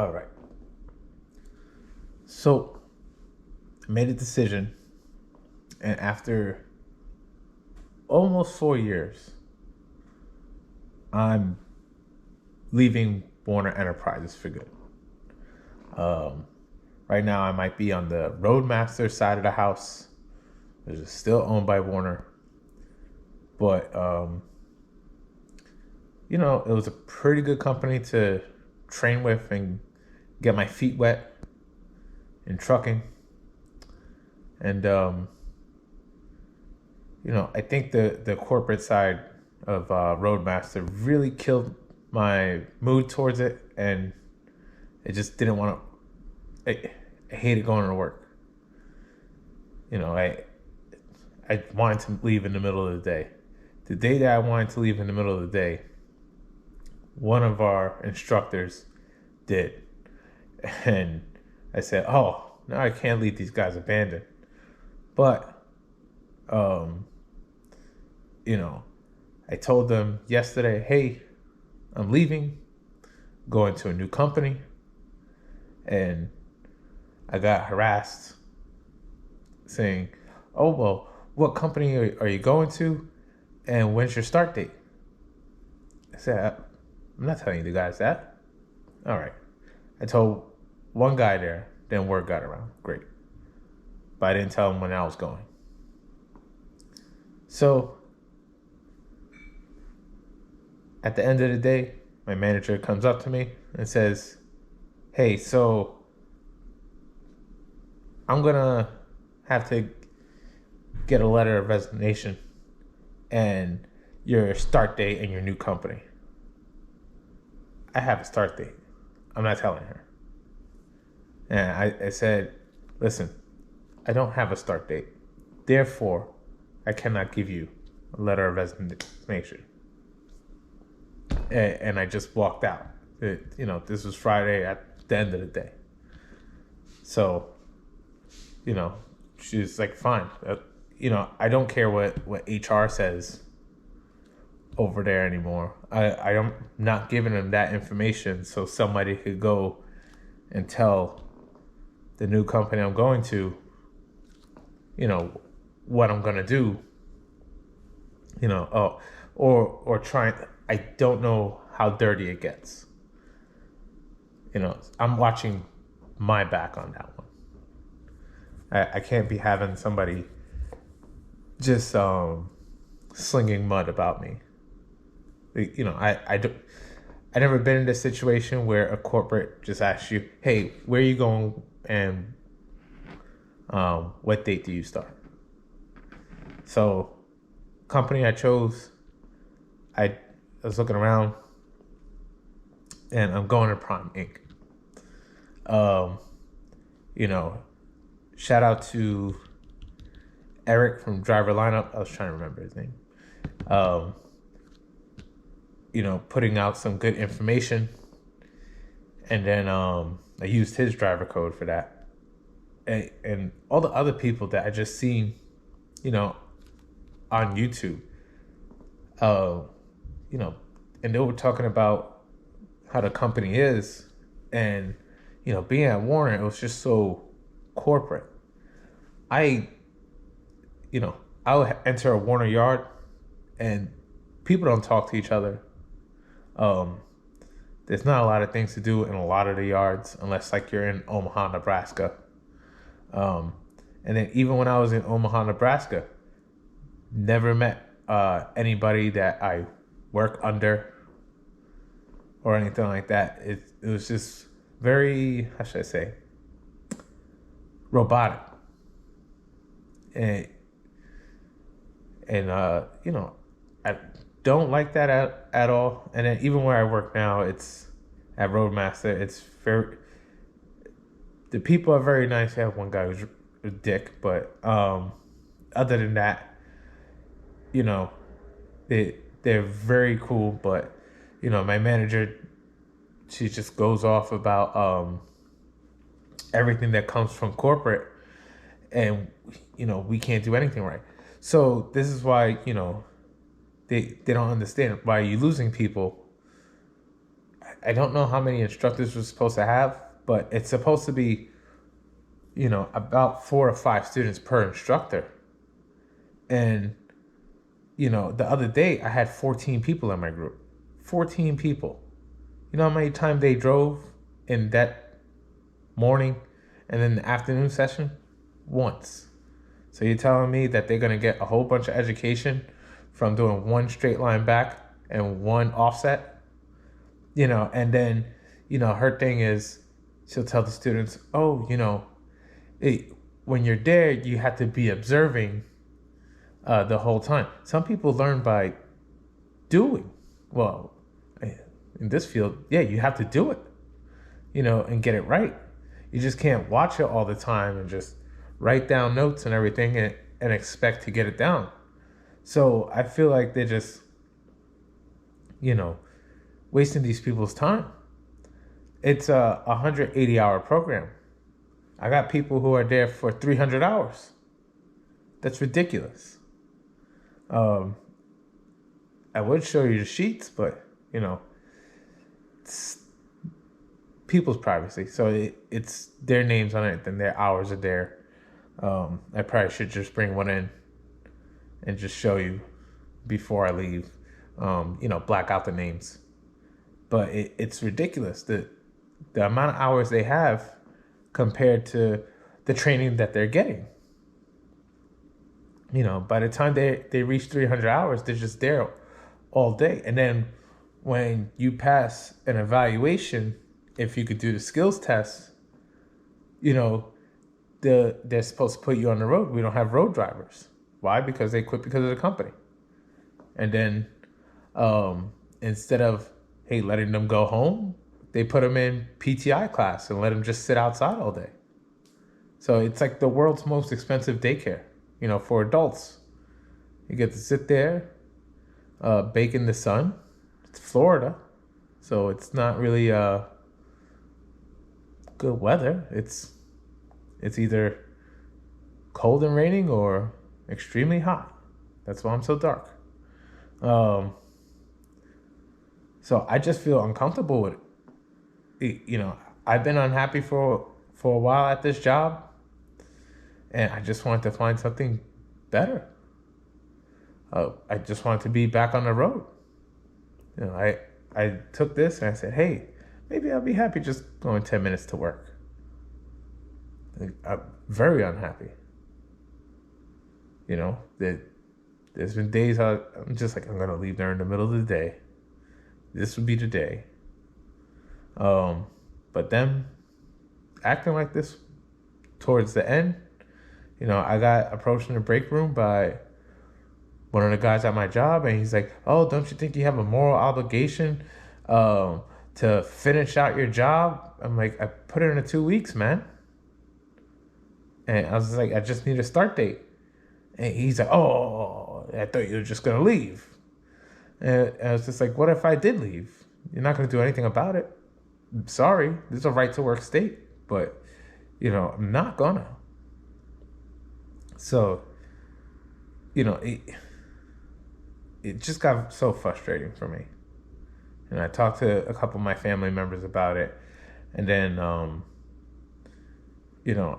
All right. So I made a decision, and after almost 4 years, I'm leaving Warner Enterprises for good. Um, right now, I might be on the Roadmaster side of the house, which is still owned by Warner, but it was a pretty good company to train with and get my feet wet in trucking. And I think the corporate side of Roadmaster really killed my mood towards it, and I just didn't want to. I hated going to work. I wanted to leave in the middle of the day. The day that I wanted to leave in the middle of the day, one of our instructors did, and I said, "Oh, now I can't leave these guys abandoned." But, um, I told them yesterday, "Hey, I'm leaving, going to a new company," and I got harassed saying, "Oh, well, what company are you going to? And when's your start date?" I said, "I'm not telling you guys that." All right. I told one guy there, then word got around. Great. But I didn't tell him when I was going. So at the end of the day, my manager comes up to me and says, "Hey, so I'm going to have to get a letter of resignation and your start date and your new company." I have a start date. I'm not telling her. And I said, "Listen, I don't have a start date. Therefore, I cannot give you a letter of resignation." And I just walked out. This was Friday at the end of the day. So, she's like, "Fine. I don't care what HR says over there anymore. I am not giving them that information so somebody could go and tell the new company I'm going to, what I'm gonna do. Or trying. I don't know how dirty it gets. I'm watching my back on that one. I can't be having somebody just slinging mud about me. I never been in this situation where a corporate just asks you, "Hey, where are you going and what date do you start?" So, company I chose, I was looking around, and I'm going to Prime Inc. Um, you know, Shout out to Eric from Driver Lineup. I was trying to remember his name. Um, putting out some good information. And then I used his driver code for that. And all the other people that I just seen, on YouTube, uh, and they were talking about how the company is. And, being at Warner, it was just so corporate. I would enter a Warner yard and people don't talk to each other. There's not a lot of things to do in a lot of the yards unless like you're in Omaha, Nebraska. And then even when I was in Omaha, Nebraska, never met anybody that I work under or anything like that. It was just very, how should I say, robotic. And I don't like that at all. And then even where I work now, it's at Roadmaster. It's very, the people are very nice. I have one guy who's a dick, but other than that, they're very cool. But my manager, she just goes off about everything that comes from corporate, and we can't do anything right. So this is why they don't understand why you're losing people. I don't know how many instructors we're supposed to have, but it's supposed to be, about 4 or 5 students per instructor. And, the other day I had 14 people in my group. 14 people. You know how many times they drove in that morning and then the afternoon session? Once. So you're telling me that they're going to get a whole bunch of education from doing one straight line back and one offset? And then, her thing is she'll tell the students, oh, when you're there, you have to be observing the whole time. Some people learn by doing. Well, in this field, yeah, you have to do it, and get it right. You just can't watch it all the time and just write down notes and everything and expect to get it down. So I feel like they're just, wasting these people's time. It's a 180-hour program. I got people who are there for 300 hours. That's ridiculous. I would show you the sheets, but, it's people's privacy. So it's their names on it, and their hours are there. I probably should just bring one in and just show you before I leave, black out the names. But it's ridiculous, the amount of hours they have compared to the training that they're getting. By the time they reach 300 hours, they're just there all day. And then when you pass an evaluation, if you could do the skills test, they're supposed to put you on the road. We don't have road drivers. Why? Because they quit because of the company. And then instead of, hey, letting them go home, they put them in PTI class and let them just sit outside all day. So it's like the world's most expensive daycare, for adults. You get to sit there, bake in the sun. It's Florida, so it's not really good weather. It's either cold and raining or extremely hot. That's why I'm so dark. So I just feel uncomfortable with it. I've been unhappy for a while at this job, and I just wanted to find something better. I just wanted to be back on the road. I took this and I said, hey, maybe I'll be happy just going 10 minutes to work. I'm very unhappy. There's been days I'm just like, I'm going to leave there in the middle of the day. This would be the day. But them acting like this towards the end, I got approached in the break room by one of the guys at my job, and he's like, oh, don't you think you have a moral obligation to finish out your job? I'm like, I put it in 2 weeks, man. And I was like, I just need a start date. And he's like, oh, I thought you were just going to leave. And I was just like, what if I did leave? You're not going to do anything about it. I'm sorry, this is a right to work state, but, I'm not gonna. So, it just got so frustrating for me. And I talked to a couple of my family members about it. And then,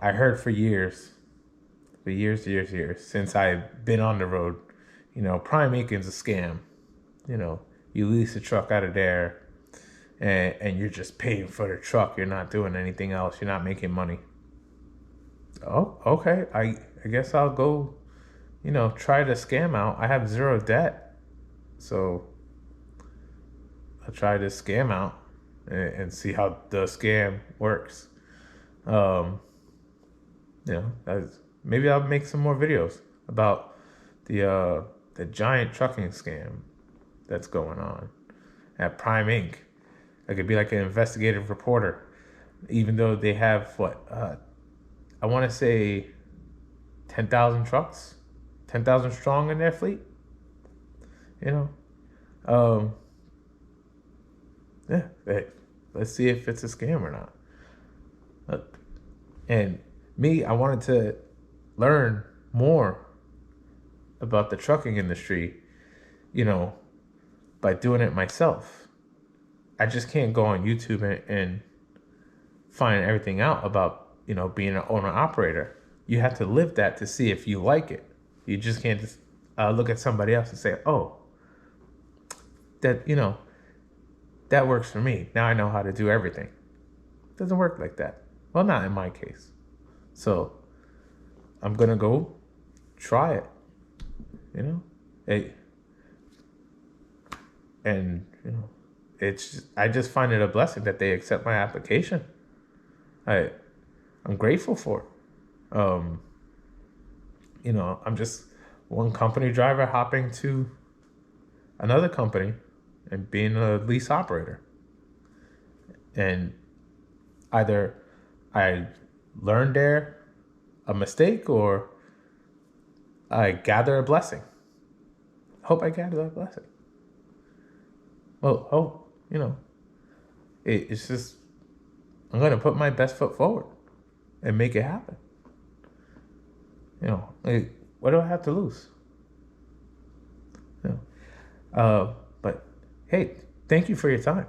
I heard for years, since I've been on the road, Prime Aiken's a scam. You lease a truck out of there and you're just paying for the truck. You're not doing anything else. You're not making money. Oh, okay. I guess I'll go, try to scam out. I have zero debt. So I'll try to scam out and see how the scam works. Maybe I'll make some more videos about the giant trucking scam that's going on at Prime Inc. I could be like an investigative reporter, even though they have I want to say 10,000 trucks, 10,000 strong in their fleet. Let's see if it's a scam or not. And me, I wanted to learn more about the trucking industry, by doing it myself. I just can't go on YouTube and find everything out about, being an owner operator. You have to live that to see if you like it. You just can't just look at somebody else and say, oh, that, that works for me. Now I know how to do everything. It doesn't work like that. Well, not in my case. So I'm going to go try it, Hey, and, I just find it a blessing that they accept my application. I'm grateful for it. I'm just one company driver hopping to another company and being a lease operator. And either I learned there a mistake or I gather a blessing. Hope I gather a blessing. Well, it's just, I'm going to put my best foot forward and make it happen. What do I have to lose? But hey, thank you for your time.